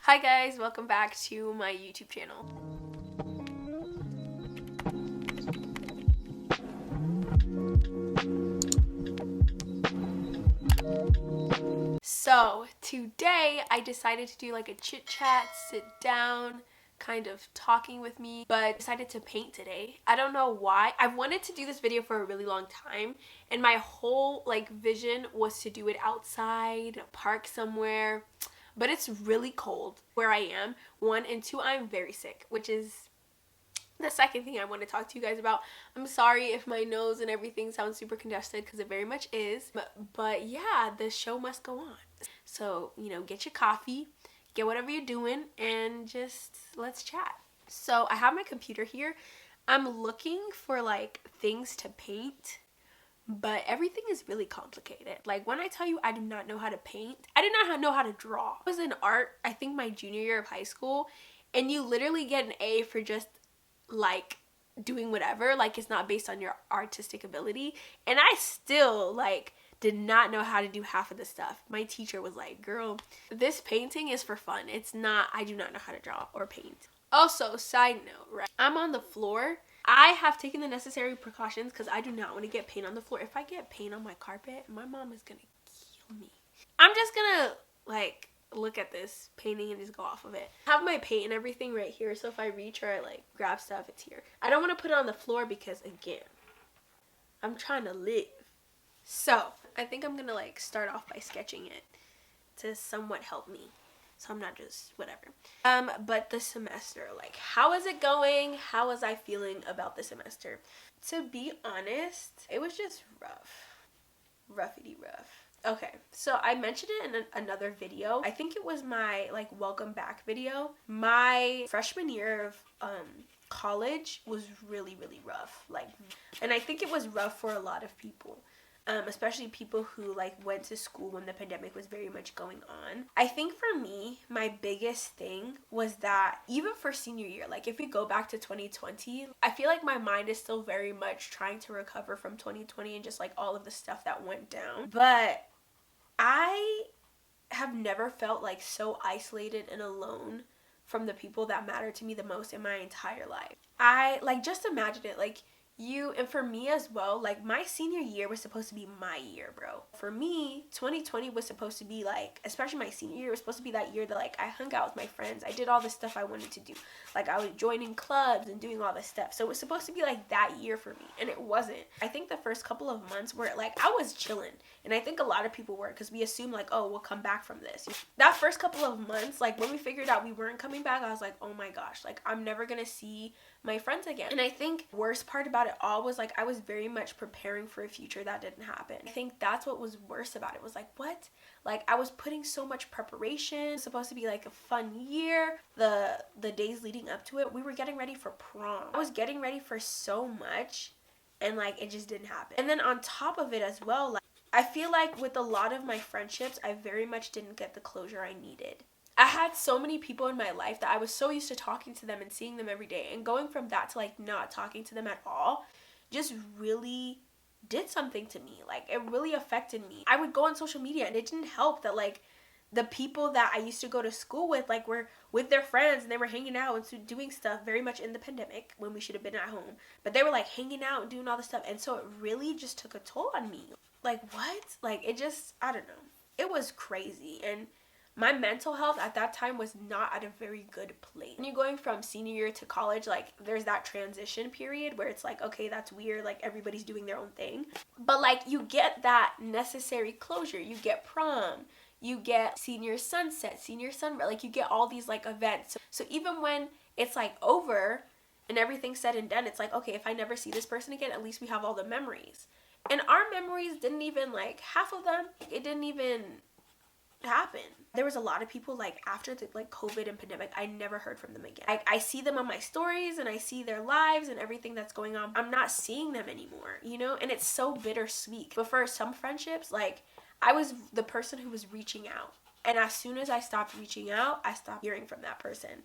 Hi guys, welcome back to my YouTube channel. So today I decided to do like a chit chat, sit down, kind of talking with me, but decided to paint today. I don't know why. I've wanted to do this video for a really long time, and my whole vision was to do it outside, a park somewhere, but it's really cold where I am, 1, and 2, I'm very sick, which is the second thing I want to talk to you guys about. I'm sorry if my nose and everything sounds super congested, because it very much is, but yeah, the show must go on. So, get your coffee, get whatever you're doing, and just let's chat. So I have my computer here. I'm looking for things to paint, but everything is really complicated. When I tell you I do not know how to paint, I did not know how to draw. I was in art, I think my junior year of high school, and you literally get an A for just doing whatever. It's not based on your artistic ability, and I still did not know how to do half of the stuff. My teacher was like, girl, this painting is for fun. It's not, I do not know how to draw or paint. Also, side note, right? I'm on the floor. I have taken the necessary precautions because I do not want to get paint on the floor. If I get paint on my carpet, my mom is gonna kill me. I'm just gonna look at this painting and just go off of it. I have my paint and everything right here, so if I reach or I grab stuff, it's here. I don't want to put it on the floor because, again, I'm trying to live. So I think I'm gonna start off by sketching it to somewhat help me, so I'm not just whatever. But the semester, how is it going? How was I feeling about the semester? To be honest, it was just roughy rough. Okay, so I mentioned it in another video. I think it was my welcome back video. My freshman year of college was really rough, and I think it was rough for a lot of people. Especially people who went to school when the pandemic was very much going on. I think for me, my biggest thing was that even for senior year, if we go back to 2020, I feel like my mind is still very much trying to recover from 2020 and just all of the stuff that went down. But I have never felt so isolated and alone from the people that matter to me the most in my entire life. I just imagine it, you, and for me as well, my senior year was supposed to be my year, bro. For me, 2020 was supposed to be especially my senior year, was supposed to be that year that I hung out with my friends. I did all the stuff I wanted to do. I was joining clubs and doing all this stuff. So it was supposed to be that year for me, and it wasn't. I think the first couple of months were I was chilling, and I think a lot of people were, because we assumed oh, we'll come back from this. That first couple of months, when we figured out we weren't coming back, I was oh my gosh, I'm never gonna see my friends again. And I think worst part about it all was I was very much preparing for a future that didn't happen. I think that's what was worse about it, was what? I was putting so much preparation. It was supposed to be a fun year. The days leading up to it, we were getting ready for prom. I was getting ready for so much, and it just didn't happen. And then on top of it as well, I feel with a lot of my friendships, I very much didn't get the closure I needed. I had so many people in my life that I was so used to talking to them and seeing them every day, and going from that to not talking to them at all just really did something to me. It really affected me. I would go on social media, and it didn't help that the people that I used to go to school with were with their friends, and they were hanging out and doing stuff very much in the pandemic when we should have been at home, but they were hanging out and doing all this stuff, and so it really just took a toll on me. What? It just, I don't know, it was crazy. And my mental health at that time was not at a very good place. When you're going from senior year to college, there's that transition period where it's okay, that's weird, everybody's doing their own thing. But you get that necessary closure. You get prom, you get senior sunset, senior sunrise, you get all these events. So even when it's over and everything's said and done, it's okay, if I never see this person again, at least we have all the memories. And our memories didn't even, half of them, it didn't even happen. There was a lot of people after the COVID and pandemic, I never heard from them again. I see them on my stories, and I see their lives and everything that's going on. I'm not seeing them anymore, and it's so bittersweet. But for some friendships, I was the person who was reaching out, and as soon as I stopped reaching out, I stopped hearing from that person,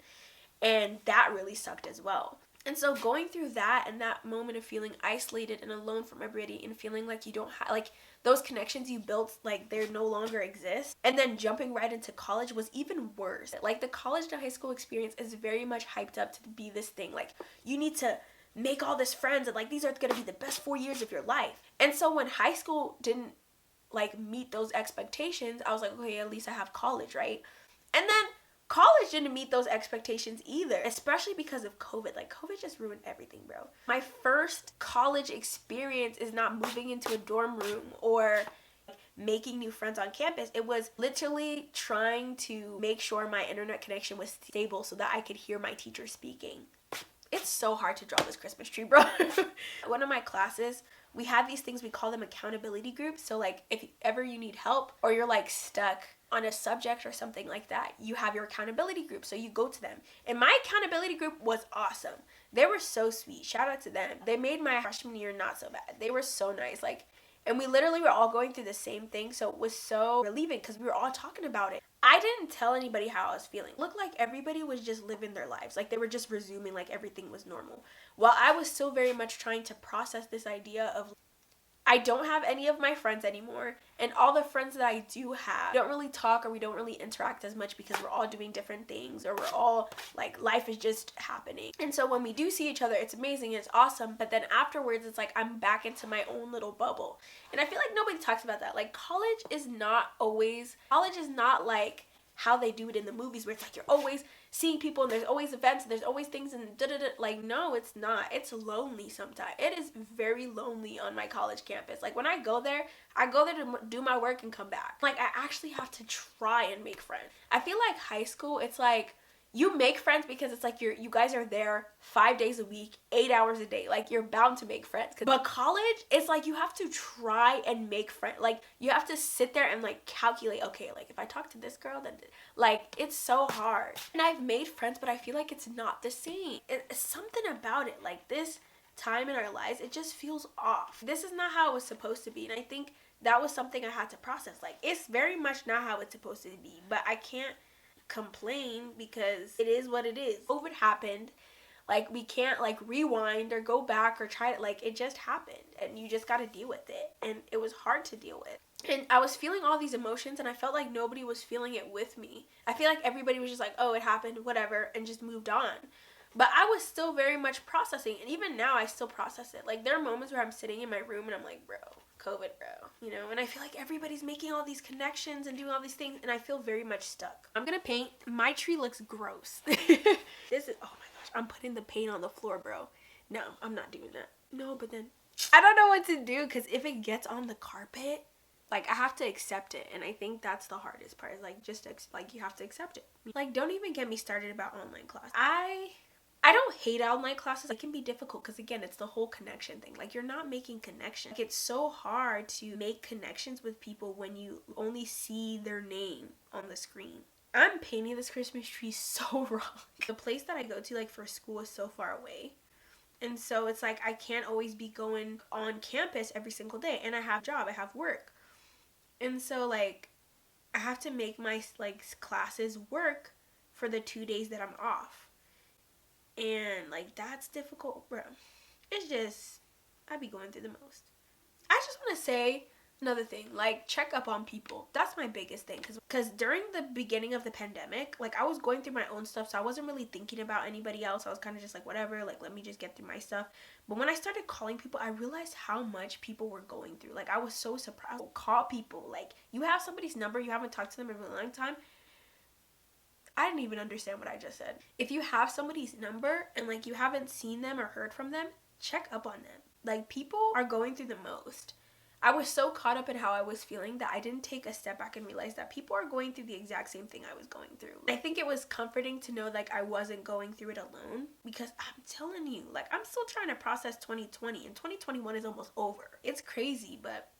and that really sucked as well. And so going through that, and that moment of feeling isolated and alone from everybody, and feeling you don't have those connections you built, like, they no longer exist. And then jumping right into college was even worse. Like, the college to high school experience is very much hyped up to be this thing. Like, you need to make all these friends, and like, these are gonna be the best 4 years of your life. And so when high school didn't like meet those expectations, I was like, okay, at least I have college, right? And then college didn't meet those expectations either, especially because of COVID. Like, COVID just ruined everything, bro. My first college experience is not moving into a dorm room or making new friends on campus. It was literally trying to make sure my internet connection was stable so that I could hear my teacher speaking. It's so hard to draw this Christmas tree, bro. One of my classes, we had these things, we call them accountability groups. So like, if ever you need help or you're like stuck on a subject or something like that, you have your accountability group, so you go to them. And my accountability group was awesome. They were so sweet. Shout out to them. They made my freshman year not so bad. They were so nice. Like, and we literally were all going through the same thing, so it was so relieving because we were all talking about it. I didn't tell anybody how I was feeling. It looked like everybody was just living their lives. Like, they were just resuming like everything was normal. While I was still very much trying to process this idea of I don't have any of my friends anymore, and all the friends that I do have, we don't really talk or we don't really interact as much because we're all doing different things, or we're all like, life is just happening. And so when we do see each other, it's amazing, it's awesome, but then afterwards it's like I'm back into my own little bubble. And I feel like nobody talks about that. Like, college is not like how they do it in the movies, where it's like you're always seeing people and there's always events and there's always things and da-da-da. Like, no, it's not. It's lonely sometimes. It is very lonely on my college campus. Like, when I go there to do my work and come back. Like, I actually have to try and make friends. I feel like high school, it's like you make friends because it's like you guys are there 5 days a week, 8 hours a day. Like, you're bound to make friends. But college, it's like you have to try and make friends. Like, you have to sit there and like calculate, okay, like if I talk to this girl, then like, it's so hard. And I've made friends, but I feel like it's not the same. It's something about it. Like, this time in our lives, it just feels off. This is not how it was supposed to be. And I think that was something I had to process. Like, it's very much not how it's supposed to be, but I can't complain because it is what it is. COVID happened. Like, we can't like rewind or go back or try to, like, it just happened and you just got to deal with it. And it was hard to deal with. And I was feeling all these emotions and I felt like nobody was feeling it with me. I feel like everybody was just like, oh, it happened, whatever, and just moved on. But I was still very much processing, and even now I still process it. Like, there are moments where I'm sitting in my room and I'm like, bro, COVID, bro, you know? And I feel like everybody's making all these connections and doing all these things, and I feel very much stuck. I'm gonna paint. My tree looks gross. This is, oh my gosh, I'm putting the paint on the floor, bro. No, I'm not doing that. No, but then I don't know what to do, because if it gets on the carpet, like, I have to accept it, and I think that's the hardest part, is like, just like, you have to accept it. Like, don't even get me started about online class. I don't hate online classes. It can be difficult because, again, it's the whole connection thing. Like, you're not making connections. Like, it's so hard to make connections with people when you only see their name on the screen. I'm painting this Christmas tree so wrong. The place that I go to, like, for school is so far away. And so it's like I can't always be going on campus every single day. And I have a job. I have work. And so, like, I have to make my, like, classes work for the 2 days that I'm off. And, like, that's difficult, bro. It's just, I be going through the most. I just want to say another thing, like, check up on people. That's my biggest thing, because during the beginning of the pandemic, like, I was going through my own stuff, so I wasn't really thinking about anybody else. I was kind of just like, whatever, like, let me just get through my stuff. But when I started calling people, I realized how much people were going through. Like, I was so surprised. Call people. Like, you have somebody's number, you haven't talked to them in a really long time. I didn't even understand what I just said. If you have somebody's number and, like, you haven't seen them or heard from them, check up on them. Like, people are going through the most. I was so caught up in how I was feeling that I didn't take a step back and realize that people are going through the exact same thing I was going through. I think it was comforting to know, like, I wasn't going through it alone, because I'm telling you, like, I'm still trying to process 2020 and 2021 is almost over. It's crazy, but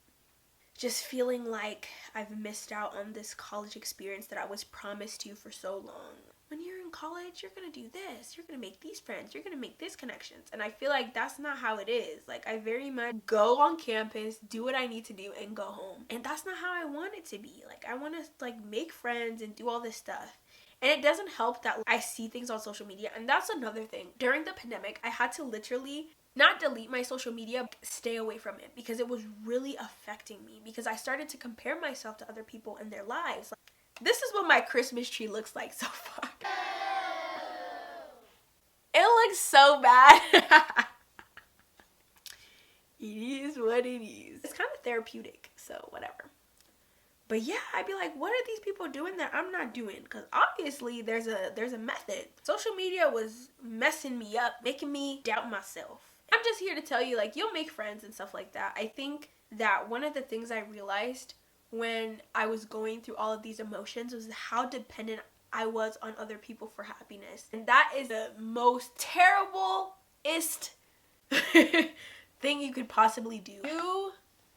just feeling like I've missed out on this college experience that I was promised to for so long. When you're in college, you're gonna do this, you're gonna make these friends, you're gonna make these connections. And I feel like that's not how it is. Like, I very much go on campus, do what I need to do, and go home. And that's not how I want it to be. Like, I want to, like, make friends and do all this stuff. And it doesn't help that I see things on social media. And that's another thing. During the pandemic, I had to literally not delete my social media, stay away from it, because it was really affecting me, because I started to compare myself to other people and their lives. Like, this is what my Christmas tree looks like so far. It looks so bad. It is what it is. It's kind of therapeutic, so whatever. But yeah, I'd be like, what are these people doing that I'm not doing? Because obviously there's a method. Social media was messing me up, making me doubt myself. I'm just here to tell you, like, you'll make friends and stuff like that. I think that one of the things I realized when I was going through all of these emotions was how dependent I was on other people for happiness. And that is the most terriblest thing you could possibly do. You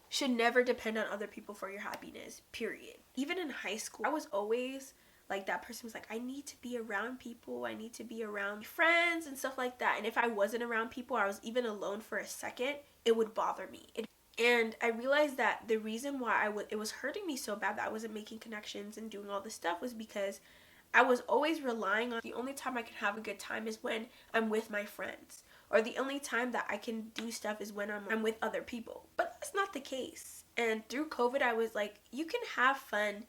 should never depend on other people for your happiness, period. Even in high school, I was always like that person who's like, I need to be around people, I need to be around friends and stuff like that. And if I wasn't around people, or I was even alone for a second, it would bother me. And I realized that the reason why it was hurting me so bad that I wasn't making connections and doing all this stuff was because I was always relying on the only time I can have a good time is when I'm with my friends. Or the only time that I can do stuff is when I'm with other people. But that's not the case. And through COVID, I was like, you can have fun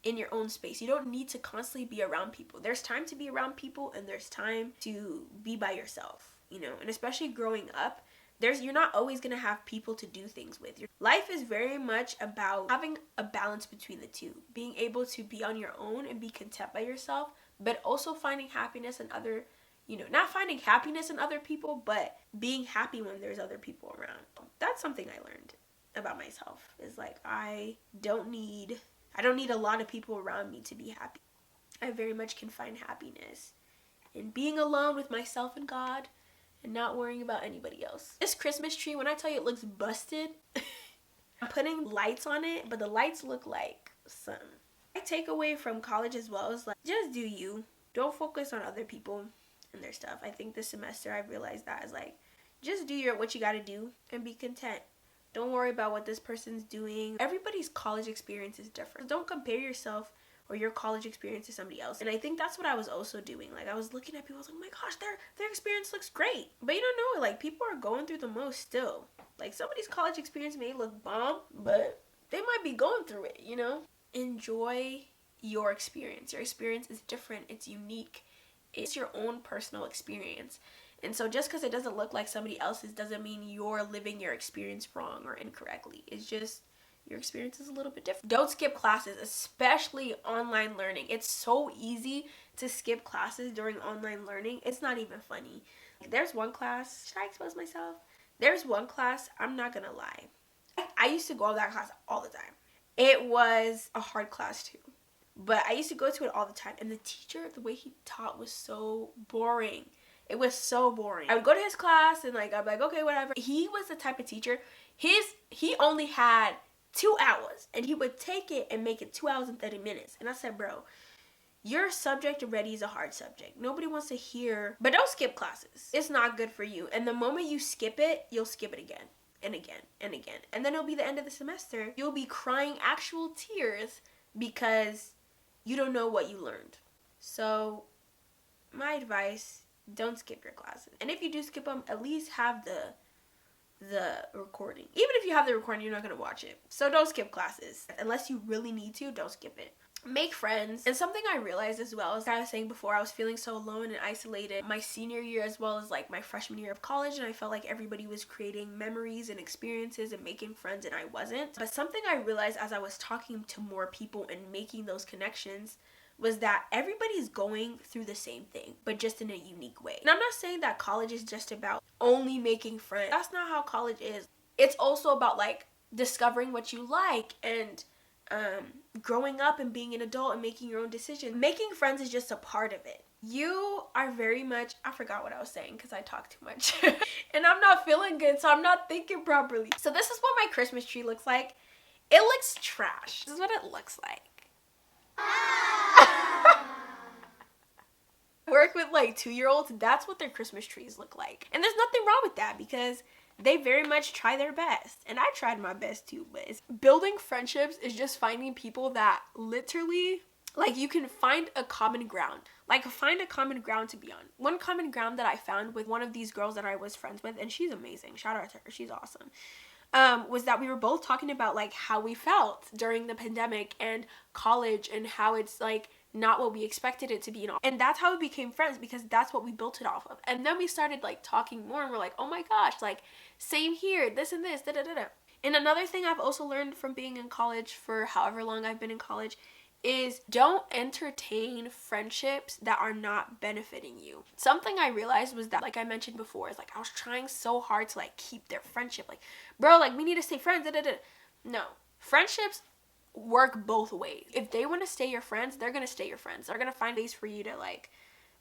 in your own space. You don't need to constantly be around people. There's time to be around people and there's time to be by yourself, you know. And especially growing up, you're not always going to have people to do things with. Your life is very much about having a balance between the two. Being able to be on your own and be content by yourself, but also finding happiness in other, you know, not finding happiness in other people, but being happy when there's other people around. That's something I learned about myself, is like, I don't need a lot of people around me to be happy. I very much can find happiness in being alone with myself and God and not worrying about anybody else. This Christmas tree, when I tell you it looks busted, I'm putting lights on it, but the lights look like some. My takeaway from college as well is like, just do you. Don't focus on other people and their stuff. I think this semester I've realized that is like, just do what you gotta do and be content. Don't worry about what this person's doing. Everybody's college experience is different. Don't compare yourself or your college experience to somebody else. And I think that's what I was also doing. Like, I was looking at people, I was like, oh my gosh, their experience looks great. But you don't know, like, people are going through the most still. Like, somebody's college experience may look bomb, but they might be going through it, you know? Enjoy your experience. Your experience is different. It's unique. It's your own personal experience. And so just because it doesn't look like somebody else's doesn't mean you're living your experience wrong or incorrectly. It's just your experience is a little bit different. Don't skip classes, especially online learning. It's so easy to skip classes during online learning. It's not even funny. There's one class, should I expose myself? There's one class, I'm not gonna lie. I used to go to that class all the time. It was a hard class too. But I used to go to it all the time. And the teacher, the way he taught was so boring. It was so boring. I would go to his class and like, I'd be like, okay, whatever. He was the type of teacher, he only had 2 hours and he would take it and make it 2 hours and 30 minutes. And I said, bro, your subject already is a hard subject. Nobody wants to hear, but don't skip classes. It's not good for you. And the moment you skip it, you'll skip it again and again and again. And then it'll be the end of the semester. You'll be crying actual tears because you don't know what you learned. So my advice, don't skip your classes. And if you do skip them, at least have the recording. Even if you have the recording, you're not going to watch it. So don't skip classes. Unless you really need to, don't skip it. Make friends. And something I realized as well, as I was saying before, I was feeling so alone and isolated my senior year as well as like my freshman year of college, and I felt like everybody was creating memories and experiences and making friends and I wasn't. But something I realized as I was talking to more people and making those connections was that everybody's going through the same thing, but just in a unique way. And I'm not saying that college is just about only making friends. That's not how college is. It's also about like discovering what you like and growing up and being an adult and making your own decisions. Making friends is just a part of it. You are very much, I forgot what I was saying because I talk too much. And I'm not feeling good, so I'm not thinking properly. So this is what my Christmas tree looks like. It looks trash. This is what it looks like. Work with like 2-year-olds, that's what their Christmas trees look like. And there's nothing wrong with that because they very much try their best. And I tried my best too, but building friendships is just finding people that literally Like, you can find a common ground. Like, find a common ground to be on. One common ground that I found with one of these girls that I was friends with, and she's amazing, shout out to her, she's awesome, was that we were both talking about, like, how we felt during the pandemic and college and how it's, like, not what we expected it to be, you know. And that's how we became friends, because that's what we built it off of. And then we started, like, talking more, and we're like, oh my gosh, like, same here, this and this, da-da-da-da. And another thing I've also learned from being in college for however long I've been in college is don't entertain friendships that are not benefiting you. Something I realized was that, like I mentioned before, is like I was trying so hard to like keep their friendship. Like, bro, like we need to stay friends. Da, da, da. No. Friendships work both ways. If they want to stay your friends, they're going to stay your friends. They're going to find ways for you to like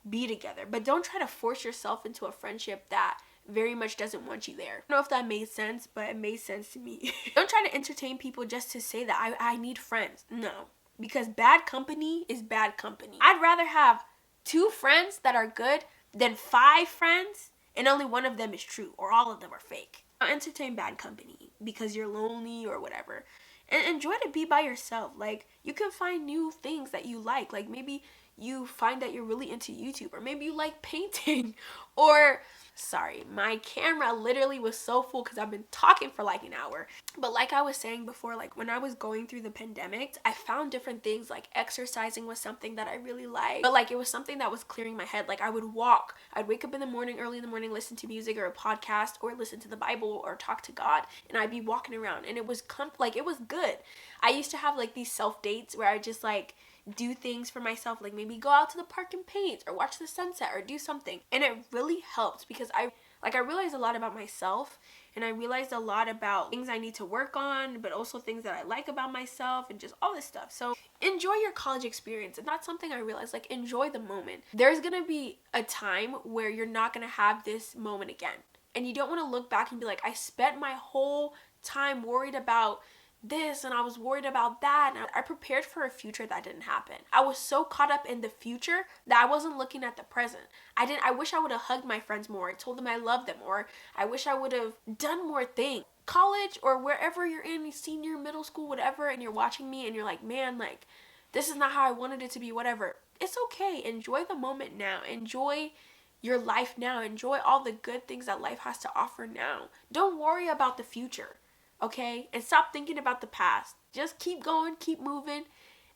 be together. But don't try to force yourself into a friendship that very much doesn't want you there. I don't know if that made sense, but it made sense to me. Don't try to entertain people just to say that I need friends. No. Because bad company is bad company. I'd rather have 2 friends that are good than 5 friends and only one of them is true or all of them are fake. Don't entertain bad company because you're lonely or whatever. And enjoy to be by yourself. Like, you can find new things that you like. Like, maybe you find that you're really into YouTube, or maybe you like painting, or sorry, my camera literally was so full because I've been talking for like an hour. But like I was saying before, like when I was going through the pandemic, I found different things. Like exercising was something that I really liked, but like it was something that was clearing my head. Like I would walk, I'd wake up in the morning, early in the morning, listen to music or a podcast or listen to the Bible or talk to God, and I'd be walking around, and it was like it was good. I used to have like these self dates where I just like do things for myself, like maybe go out to the park and paint or watch the sunset or do something, and it really helped because I realized a lot about myself, and I realized a lot about things I need to work on, but also things that I like about myself and just all this stuff. So enjoy your college experience. And that's something I realized, like enjoy the moment. There's gonna be a time where you're not gonna have this moment again, and you don't want to look back and be like, I spent my whole time worried about this and I was worried about that, and I prepared for a future that didn't happen. I was so caught up in the future that I wasn't looking at the present. I wish I would have hugged my friends more, I told them I loved them, or I wish I would have done more things. College or wherever you're in, senior, middle school, whatever, and you're watching me and you're like, man, like this is not how I wanted it to be, whatever. It's okay. Enjoy the moment now. Enjoy your life now. Enjoy all the good things that life has to offer now. Don't worry about the future. Okay? And stop thinking about the past. Just keep going, keep moving,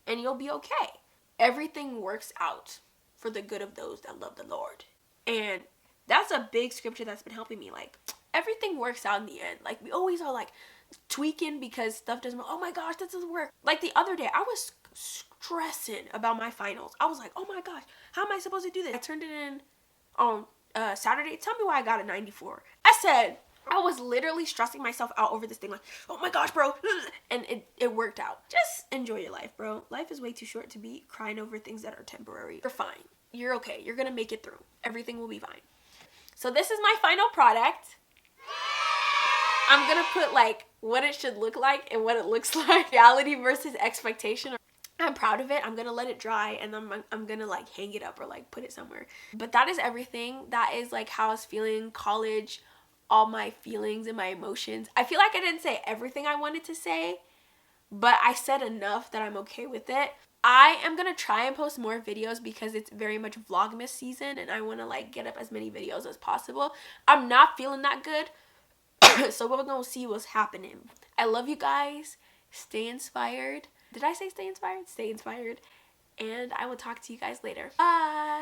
and you'll be okay. Everything works out for the good of those that love the Lord. And that's a big scripture that's been helping me. Like, everything works out in the end. Like, we always are like tweaking because stuff doesn't work. Oh my gosh, this doesn't work. Like the other day, I was stressing about my finals. I was like, oh my gosh, how am I supposed to do this? I turned it in on Saturday. Tell me why I got a 94. I was literally stressing myself out over this thing, like, oh my gosh, bro. And it worked out. Just enjoy your life, bro. Life is way too short to be crying over things that are temporary. You're fine. You're okay. You're gonna make it through. Everything will be fine. So this is my final product. I'm gonna put like what it should look like and what it looks like. Reality versus expectation. I'm proud of it. I'm gonna let it dry, and then I'm gonna like hang it up or like put it somewhere. But that is everything. That is like how I was feeling, college, all my feelings and my emotions. I feel like I didn't say everything I wanted to say, but I said enough that I'm okay with it. I am gonna try and post more videos because it's very much Vlogmas season, and I want to like get up as many videos as possible. I'm not feeling that good, so we're gonna see what's happening. I love you guys. Stay inspired. Did I say stay inspired? Stay inspired. And I will talk to you guys later. Bye.